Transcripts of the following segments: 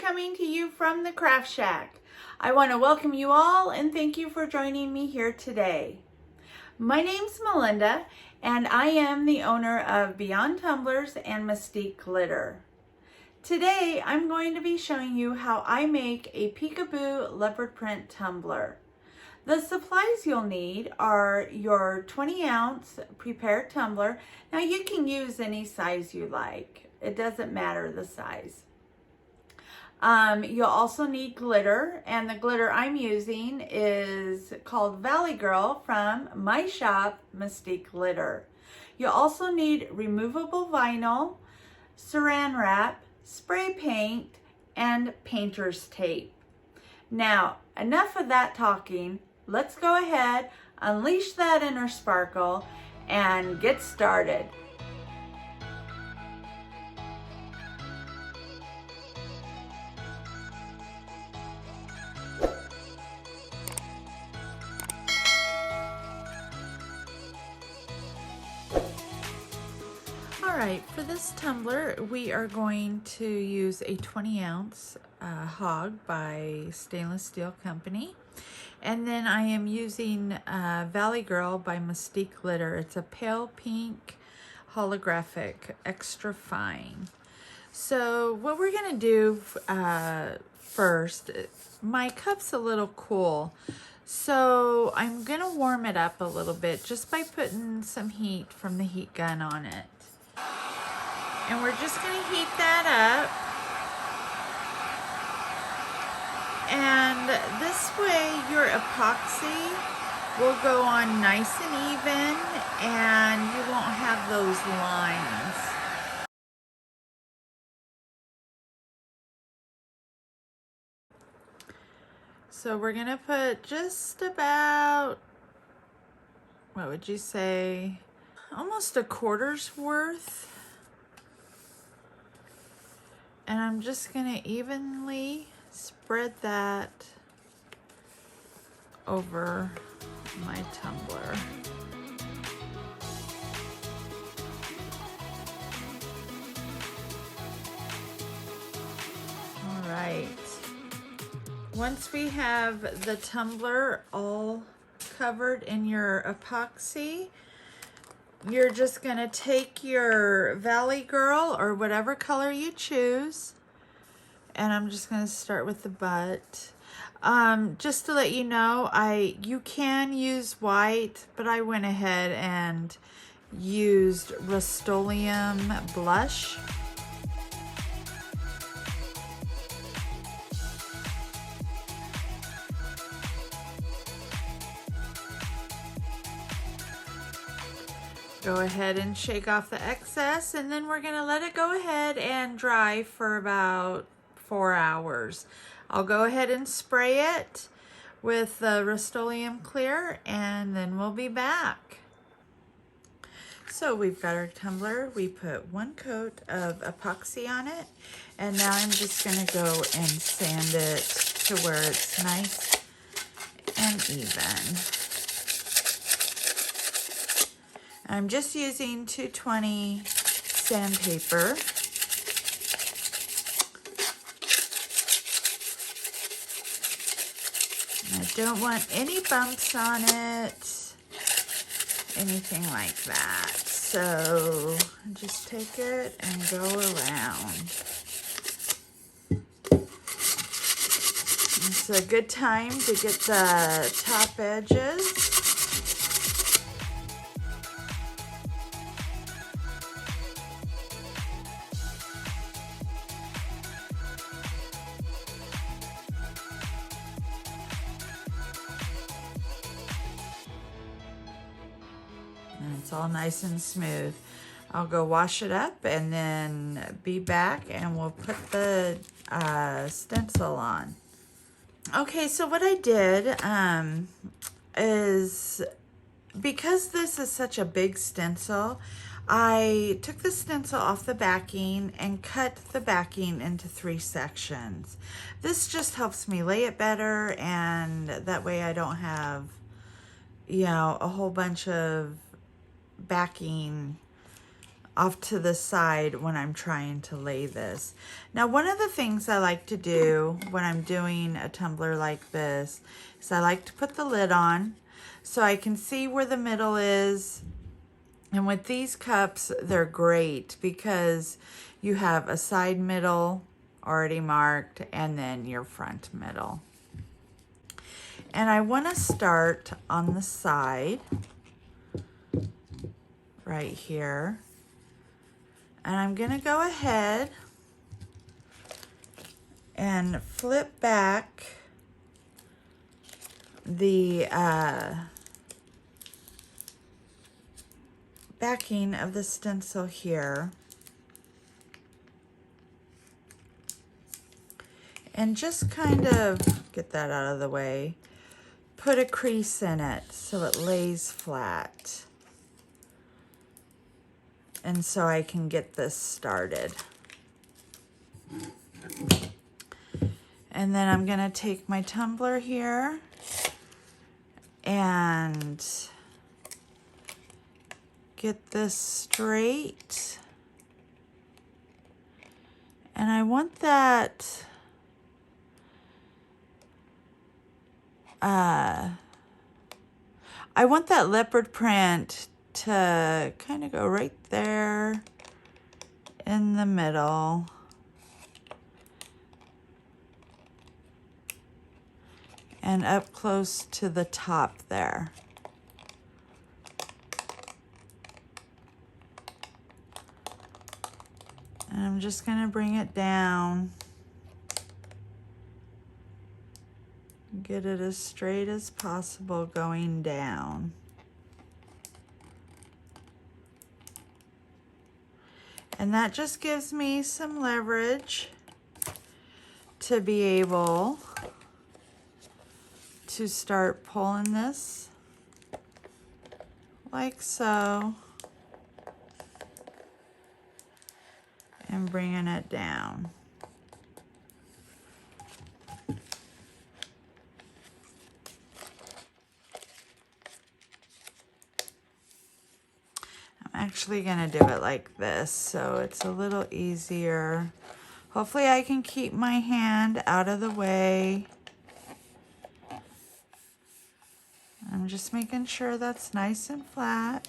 coming to you from the Craft Shack. I want to welcome you all and thank you for joining me here today. My name's Melinda and I am the owner of Beyond Tumblers and Mystique Glitter. Today I'm going to be showing you how I make a peekaboo leopard print tumbler. The supplies you'll need are your 20-ounce prepared tumbler. Now you can use any size you like. It doesn't matter the size. You'll also need glitter, and the glitter I'm using is called Valley Girl from my shop, Mystique Glitter. You'll also need removable vinyl, saran wrap, spray paint, and painter's tape. Now, enough of that talking. Let's go ahead, unleash that inner sparkle, and get started. Alright, for this tumbler we are going to use a 20-ounce hog by Stainless Steel Company. And then I am using Valley Girl by Mystique Glitter. It's a pale pink holographic, extra fine. So what we're gonna do first, my cup's a little cool. So I'm gonna warm it up a little bit just by putting some heat from the heat gun on it. And we're just gonna heat that up. And this way your epoxy will go on nice and even and you won't have those lines. So we're gonna put just about, what would you say, almost a quarter's worth. And I'm just gonna evenly spread that over my tumbler. All right. Once we have the tumbler all covered in your epoxy, you're just gonna take your Valley Girl or whatever color you choose, and I'm just gonna start with the butt. Just to let you know, you can use white, but I went ahead and used Rustoleum blush. Go ahead and shake off the excess, and then we're gonna let it go ahead and dry for about 4 hours. I'll go ahead and spray it with the Rustoleum clear, and then we'll be back. So we've got our tumbler. We put 1 coat of epoxy on it, and now I'm just gonna go and sand it to where it's nice and even. I'm just using 220 sandpaper. I don't want any bumps on it, anything like that. So just take it and go around. It's a good time to get the top edges. And it's all nice and smooth. I'll go wash it up and then be back and we'll put the stencil on. Okay, so what I did is, because this is such a big stencil, I took the stencil off the backing and cut the backing into 3 sections. This just helps me lay it better, and that way I don't have, you know, a whole bunch of backing off to the side when I'm trying to lay this. Now, one of the things I like to do when I'm doing a tumbler like this is I like to put the lid on so I can see where the middle is. And with these cups, they're great because you have a side middle already marked and then your front middle. And I want to start on the side right here. And I'm going to go ahead and flip back the backing of the stencil here. And just kind of get that out of the way. Put a crease in it so it lays flat. And so I can get this started. And then I'm going to take my tumbler here and get this straight. And I want that leopard print to kind of go right there in the middle. And up close to the top there. And I'm just going to bring it down. Get it as straight as possible going down. And that just gives me some leverage to be able to start pulling this like so and bringing it down. I'm actually going to do it like this so it's a little easier. Hopefully I can keep my hand out of the way. I'm just making sure that's nice and flat.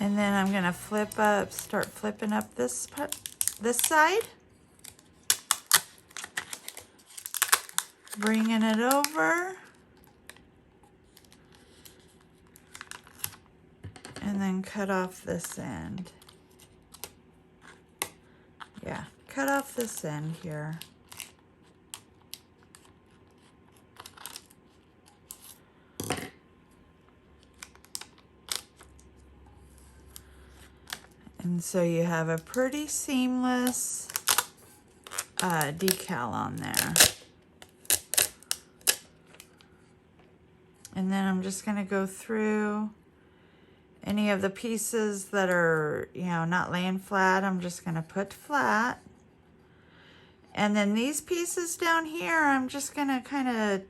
And then I'm going to start flipping up this side. Bringing it over. And then cut off this end. Yeah, cut off this end here. And so you have a pretty seamless decal on there. And then I'm just going to go through any of the pieces that are, not laying flat. I'm just going to put flat. And then these pieces down here, I'm just going to kind of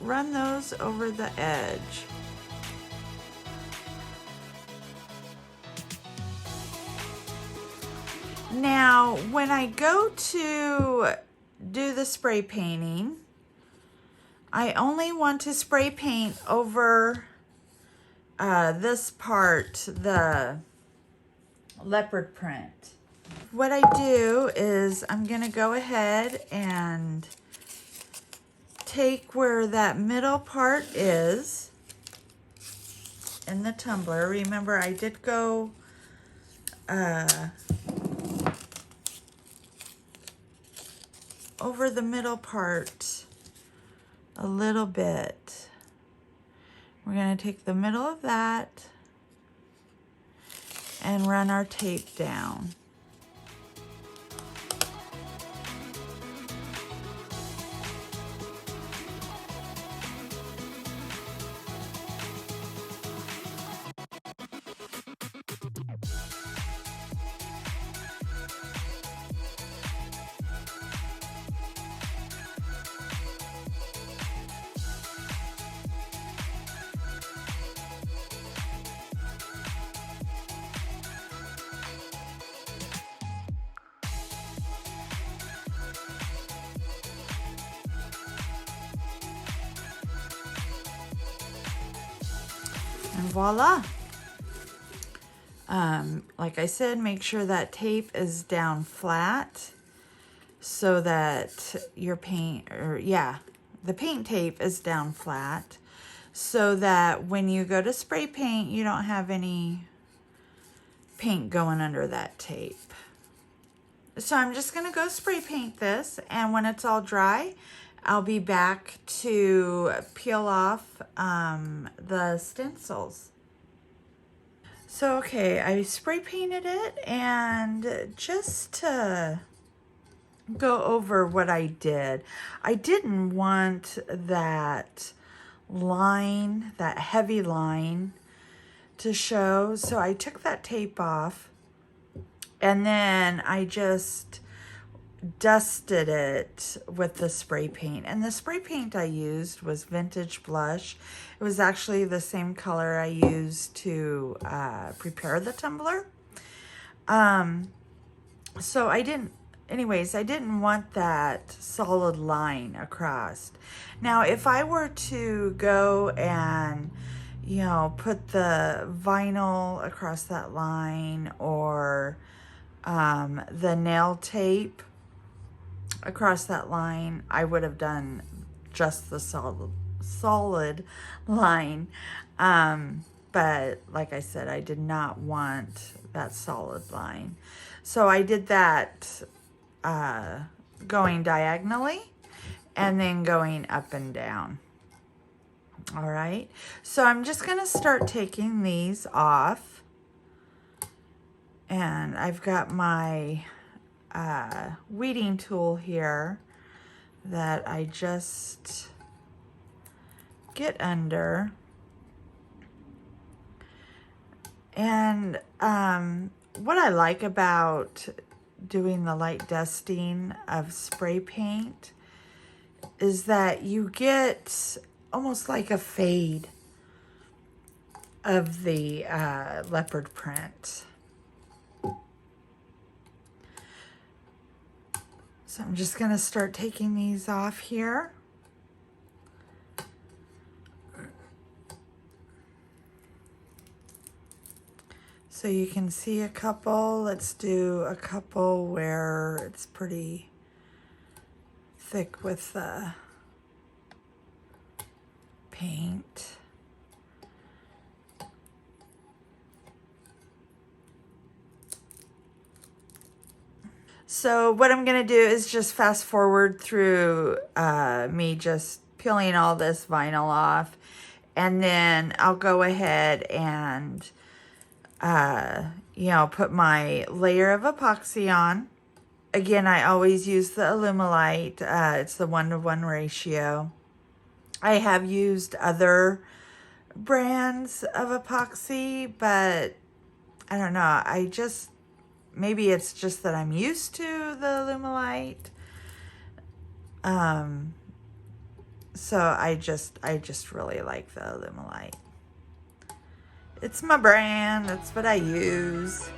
run those over the edge. Now, when I go to do the spray painting, I only want to spray paint over this part, the leopard print. What I do is I'm going to go ahead and take where that middle part is in the tumbler. Remember, I did go over the middle part a little bit. We're going to take the middle of that and run our tape down. And voila. Like I said, make sure that tape is down flat so that your paint, the paint tape is down flat so that when you go to spray paint, you don't have any paint going under that tape. So I'm just gonna go spray paint this, and when it's all dry, I'll be back to peel off the stencils. So, okay, I spray painted it, and just to go over what I did, I didn't want that line, that heavy line to show, so I took that tape off, and then I just dusted it with the spray paint. And the spray paint I used was Vintage Blush. It was actually the same color I used to prepare the tumbler. So I didn't want that solid line across. Now, if I were to go and, you know, put the vinyl across that line, or the nail tape across that line, I would have done just the solid line. But like I said, I did not want that solid line. So I did that going diagonally and then going up and down. All right, so I'm just gonna start taking these off, and I've got my weeding tool here that I just get under. And what I like about doing the light dusting of spray paint is that you get almost like a fade of the leopard print. So I'm just going to start taking these off here. So you can see a couple. Let's do a couple where it's pretty thick with the paint. So what I'm going to do is just fast forward through me just peeling all this vinyl off, and then I'll go ahead and you know, put my layer of epoxy on. Again, I always use the Alumilite. It's the 1-to-1 ratio. I have used other brands of epoxy, but I don't know. Maybe it's just that I'm used to the Alumilite. So I just really like the Alumilite. It's my brand. That's what I use.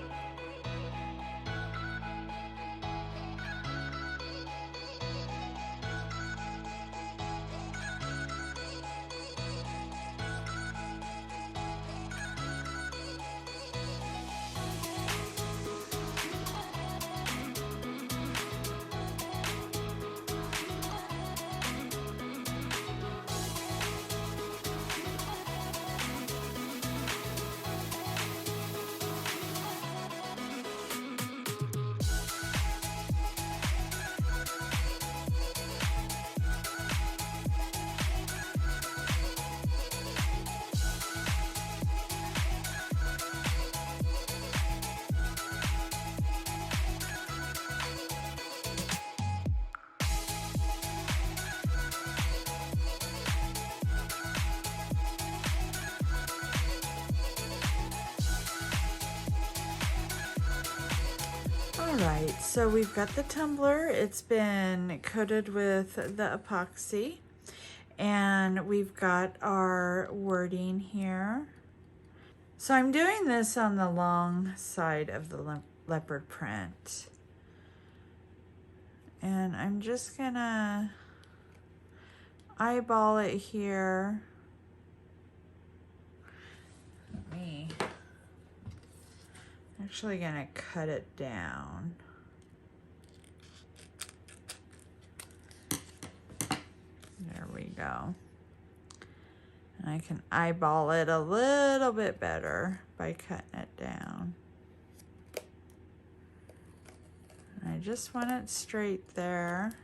Alright, so we've got the tumbler. It's been coated with the epoxy, and we've got our wording here. So I'm doing this on the long side of the leopard print, and I'm just gonna eyeball it here. Actually gonna cut it down. There we go. And I can eyeball it a little bit better by cutting it down. And I just want it straight there.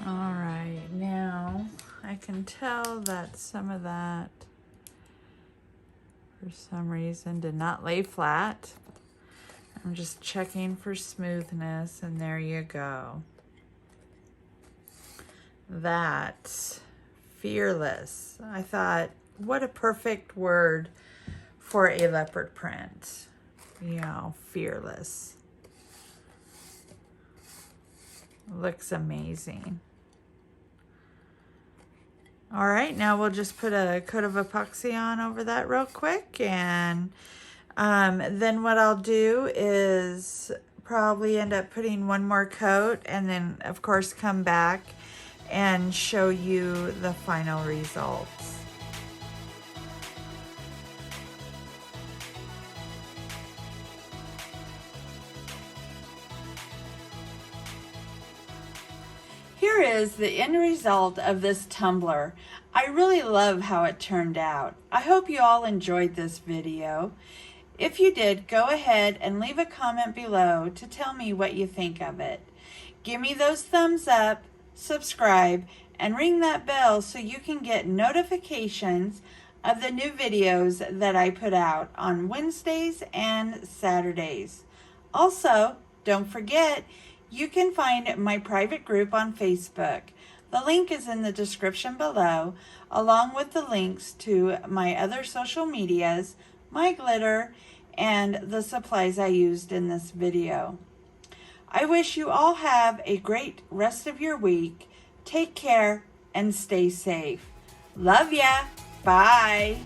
All right, now I can tell that some of that, for some reason, did not lay flat. I'm just checking for smoothness, and there you go. That's fearless. I thought, what a perfect word for a leopard print. You know, fearless. Looks amazing. All right, now we'll just put a coat of epoxy on over that real quick, and then what I'll do is probably end up putting one more coat, and then of course come back and show you the final results. Here is the end result of this tumbler. I really love how it turned out. I hope you all enjoyed this video. If you did, go ahead and leave a comment below to tell me what you think of it. Give me those thumbs up, subscribe, and ring that bell so you can get notifications of the new videos that I put out on Wednesdays and Saturdays. Also, don't forget, you can find my private group on Facebook. The link is in the description below, along with the links to my other social medias, my glitter, and the supplies I used in this video. I wish you all have a great rest of your week. Take care and stay safe. Love ya. Bye.